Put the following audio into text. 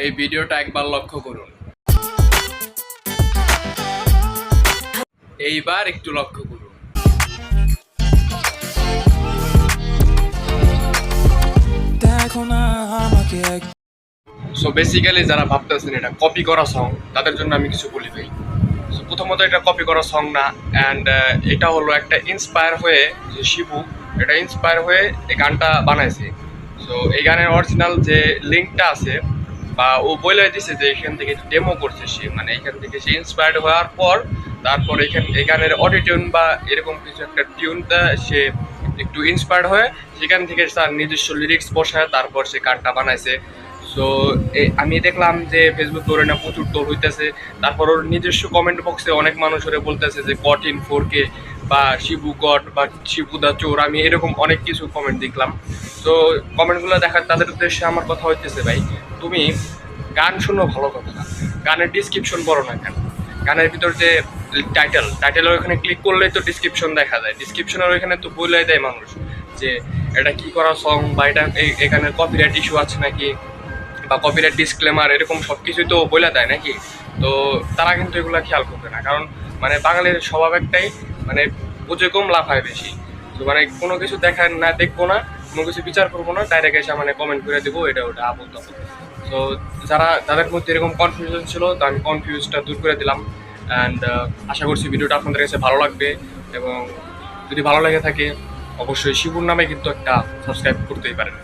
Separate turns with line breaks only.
এই ভিডিওটা একবার লক্ষ্য করুন, এইবার একটু লক্ষ্য করুন। সো বেসিক্যালি যারা ভাবতেছেন এটা কপি করা সং, তাদের জন্য আমি কিছু বলি ভাই। সো প্রথমত এটা কপি করা সং না, অ্যান্ড এটা হলো একটা ইন্সপায়ার হয়ে, যে শিবু এটা ইন্সপায়ার হয়ে এই গানটা বানাইছে। সো এই গানের অরিজিনাল যে লিঙ্কটা আছে, বা ও বলে দিছে যে এখান থেকে ডেমো করছে সে, মানে এখান থেকে সে ইন্সপায়ার্ড হওয়ার পর তারপর এই গানের অডিটিউন বা এরকম কিছু একটা টিউনটা সে একটু ইন্সপায়ার্ড হয়ে সেখান থেকে তার নিজস্ব লিরিক্স বসায় তারপর সে গানটা বানাইছে। সো আমি দেখলাম যে ফেসবুকে ওর না প্রচুর টোল হইতেছে। তারপর ওর নিজস্ব কমেন্ট বক্সে অনেক মানুষ ওরে বলতেছে যে গট ইন 4K বা শিবু গট বা শিবু দা চোর, আমি এরকম অনেক কিছু কমেন্ট দেখলাম। তো কমেন্টগুলো দেখার তাদের উদ্দেশ্যে আমার কথা হইতেছে, ভাই তুমি গান শুনো ভালো কথা না, গানের ডিসক্রিপশন পড়ো না কেন? গানের ভিতর যে টাইটেলের ওইখানে ক্লিক করলেই তো ডিসক্রিপশন দেখা যায়, ডিসক্রিপশনের ওইখানে তো বলে দেয় মানুষ যে এটা কি করা সং, বা এটা এখানে কপিরাইট ইস্যু আছে নাকি, বা কপিরাইট ডিসক্লেমার, এরকম সব কিছুই তো বলে দেয় নাকি। তো তারা কিন্তু এগুলো খেয়াল করবে না, কারণ মানে বাঙালির স্বভাব একটাই, মানে বুঝে কম লাভ হয় বেশি। তো মানে কোনো কিছু দেখার না, দেখবো না, কোনো কিছু বিচার করবো না, ডাইরেক্ট এসে মানে কমেন্ট করে দেবো এটা ওটা আবল তাবল। তো যারা তাদের মধ্যে এরকম কনফিউশন ছিল, তো আমি কনফিউজটা দূর করে দিলাম। অ্যান্ড আশা করছি ভিডিওটা আপনাদের কাছে ভালো লাগবে, এবং যদি ভালো লেগে থাকে অবশ্যই শিবুর নামে কিন্তু একটা সাবস্ক্রাইব করতেই পারেন।